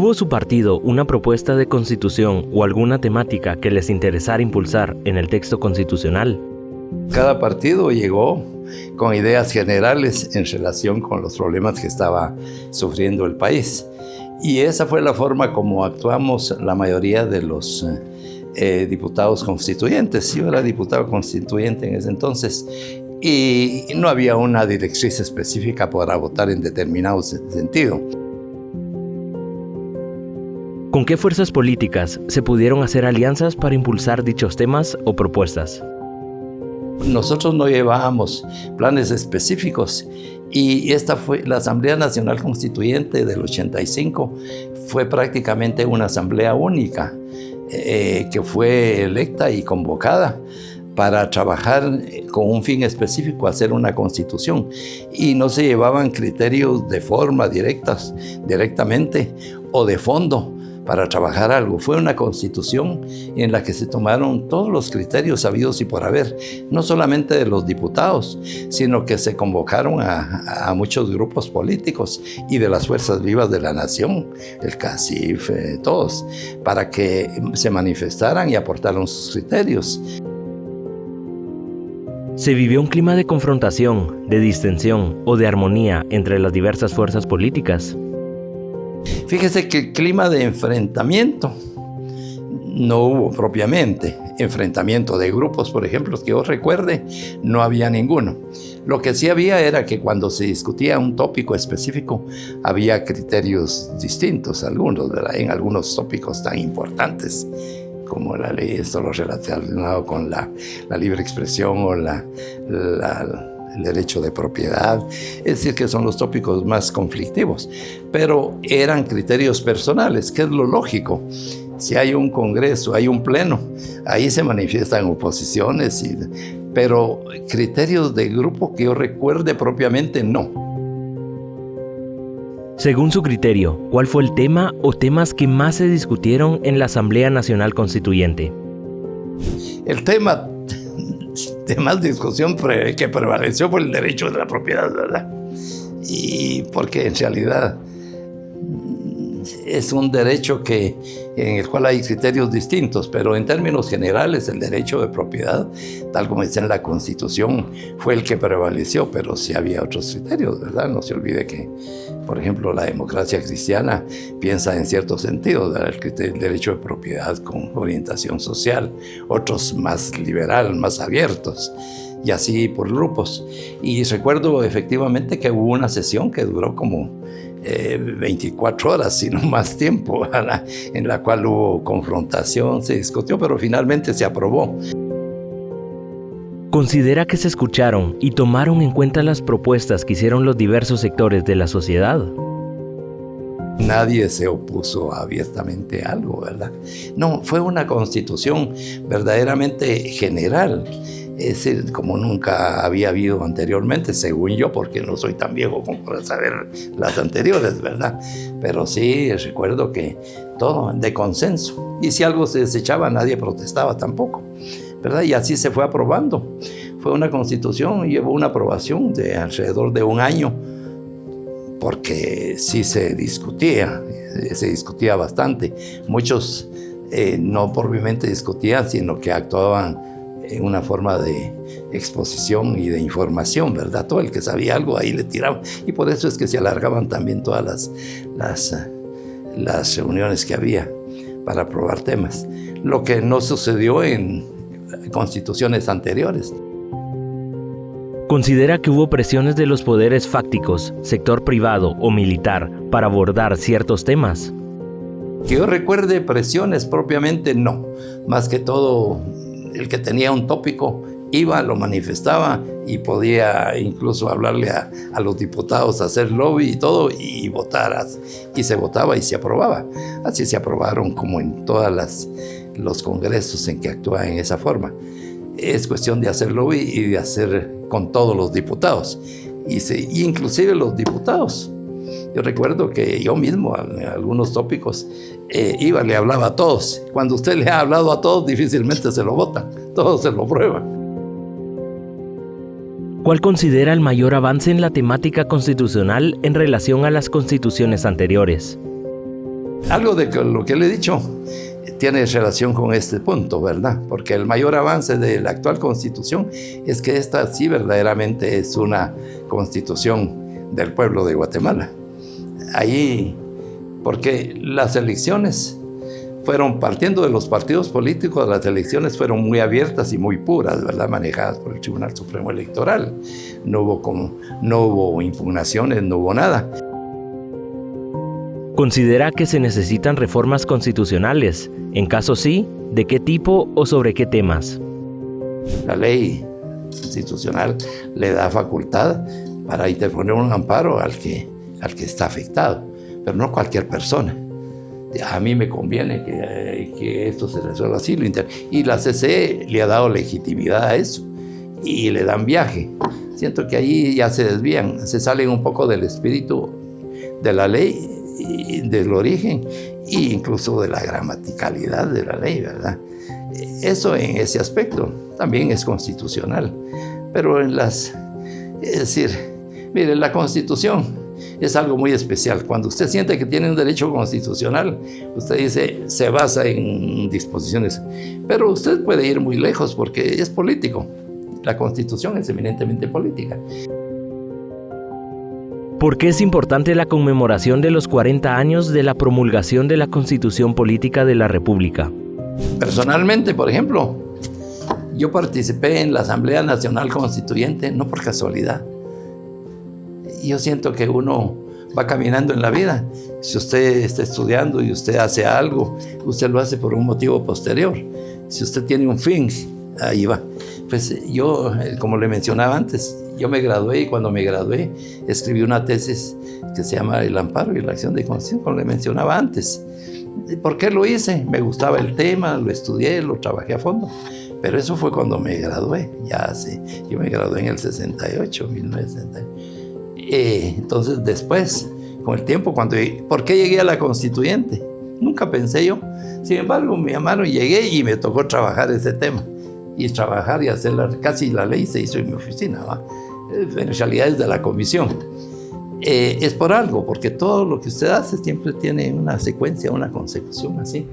¿Tuvo su partido una propuesta de constitución o alguna temática que les interesara impulsar en el texto constitucional? Cada partido llegó con ideas generales en relación con los problemas que estaba sufriendo el país. Y esa fue la forma como actuamos la mayoría de los diputados constituyentes. Yo era diputado constituyente en ese entonces y no había una directriz específica para votar en determinado sentido. ¿Con qué fuerzas políticas se pudieron hacer alianzas para impulsar dichos temas o propuestas? Nosotros no llevábamos planes específicos y esta fue la Asamblea Nacional Constituyente del 85, fue prácticamente una asamblea única que fue electa y convocada para trabajar con un fin específico, hacer una constitución, y no se llevaban criterios de forma directamente o de fondo para trabajar algo. Fue una constitución en la que se tomaron todos los criterios habidos y por haber, no solamente de los diputados, sino que se convocaron a muchos grupos políticos y de las fuerzas vivas de la nación, el CACIF, todos, para que se manifestaran y aportaran sus criterios. ¿Se vivió un clima de confrontación, de distensión o de armonía entre las diversas fuerzas políticas? Fíjese que el clima de enfrentamiento no hubo propiamente. Enfrentamiento de grupos, por ejemplo, que yo recuerde, no había ninguno. Lo que sí había era que cuando se discutía un tópico específico, había criterios distintos, algunos, ¿verdad? En algunos tópicos tan importantes como la ley, esto lo relacionado con la libre expresión o el derecho de propiedad, es decir, que son los tópicos más conflictivos, pero eran criterios personales, que es lo lógico. Si hay un congreso, hay un pleno, ahí se manifiestan oposiciones, pero criterios de grupo que yo recuerde propiamente, no. Según su criterio, ¿cuál fue el tema o temas que más se discutieron en la Asamblea Nacional Constituyente? El tema de más discusión que prevaleció fue el derecho de la propiedad, ¿verdad? Y porque en realidad es un derecho en el cual hay criterios distintos, pero en términos generales el derecho de propiedad, tal como dice en la Constitución, fue el que prevaleció, pero sí había otros criterios, ¿verdad? No se olvide que, por ejemplo, la democracia cristiana piensa en cierto sentido, ¿verdad? El derecho de propiedad con orientación social, otros más liberal, más abiertos, y así por grupos. Y recuerdo efectivamente que hubo una sesión que duró como 24 horas, sino más tiempo, ¿verdad? En la cual hubo confrontación, se discutió, pero finalmente se aprobó. ¿Considera que se escucharon y tomaron en cuenta las propuestas que hicieron los diversos sectores de la sociedad? Nadie se opuso abiertamente a algo, ¿verdad? No, fue una constitución verdaderamente general. Es decir, como nunca había habido anteriormente, según yo, porque no soy tan viejo como para saber las anteriores, ¿verdad? Pero sí, recuerdo que todo de consenso. Y si algo se desechaba, nadie protestaba tampoco, ¿verdad? Y así se fue aprobando. Fue una constitución, llevó una aprobación de alrededor de un año, porque sí se discutía bastante. Muchos no propiamente discutían, sino que actuaban en una forma de exposición y de información, ¿verdad? Todo el que sabía algo ahí le tiraban, y por eso es que se alargaban también todas las reuniones que había para aprobar temas, lo que no sucedió en constituciones anteriores. ¿Considera que hubo presiones de los poderes fácticos, sector privado o militar, para abordar ciertos temas? Que yo recuerde presiones propiamente no, más que todo el que tenía un tópico iba, lo manifestaba y podía incluso hablarle a los diputados, hacer lobby y todo, y votar, y se votaba y se aprobaba. Así se aprobaron como en todos los congresos en que actúa en esa forma. Es cuestión de hacer lobby y de hacer con todos los diputados, y inclusive los diputados. Yo recuerdo que yo mismo en algunos tópicos le hablaba a todos. Cuando usted le ha hablado a todos, difícilmente se lo votan, todos se lo prueban. ¿Cuál considera el mayor avance en la temática constitucional en relación a las constituciones anteriores? Algo de lo que le he dicho tiene relación con este punto, ¿verdad? Porque el mayor avance de la actual Constitución es que esta sí verdaderamente es una Constitución del pueblo de Guatemala. Ahí, porque las elecciones fueron, partiendo de los partidos políticos, las elecciones fueron muy abiertas y muy puras, ¿verdad? Manejadas por el Tribunal Supremo Electoral. No hubo impugnaciones, no hubo nada. ¿Considera que se necesitan reformas constitucionales? En caso sí, ¿de qué tipo o sobre qué temas? La ley constitucional le da facultad para interponer un amparo al que está afectado, pero no cualquier persona. A mí me conviene que esto se resuelva así. Y la CCE le ha dado legitimidad a eso y le dan viaje. Siento que ahí ya se desvían, se salen un poco del espíritu de la ley, del origen e incluso de la gramaticalidad de la ley, ¿verdad? Eso en ese aspecto también es constitucional, pero es decir, mire, la Constitución es algo muy especial. Cuando usted siente que tiene un derecho constitucional, usted dice, se basa en disposiciones, pero usted puede ir muy lejos porque es político. La Constitución es eminentemente política. ¿Por qué es importante la conmemoración de los 40 años de la promulgación de la Constitución Política de la República? Personalmente, por ejemplo, yo participé en la Asamblea Nacional Constituyente no por casualidad. Yo siento que uno va caminando en la vida. Si usted está estudiando y usted hace algo, usted lo hace por un motivo posterior. Si usted tiene un fin, ahí va. Pues yo, como le mencionaba antes, yo me gradué y cuando me gradué escribí una tesis que se llama El amparo y la acción de conciencia, como le mencionaba antes. ¿Por qué lo hice? Me gustaba el tema, lo estudié, lo trabajé a fondo. Pero eso fue cuando me gradué, yo me gradué en el 68, 1968. Entonces después, con el tiempo, ¿por qué llegué a la Constituyente? Nunca pensé yo. Sin embargo, me llamaron, llegué y me tocó trabajar ese tema. Y trabajar y hacer casi la ley se hizo en mi oficina, ¿va? En realidad es de la comisión. Es por algo, porque todo lo que usted hace siempre tiene una secuencia, una consecución así.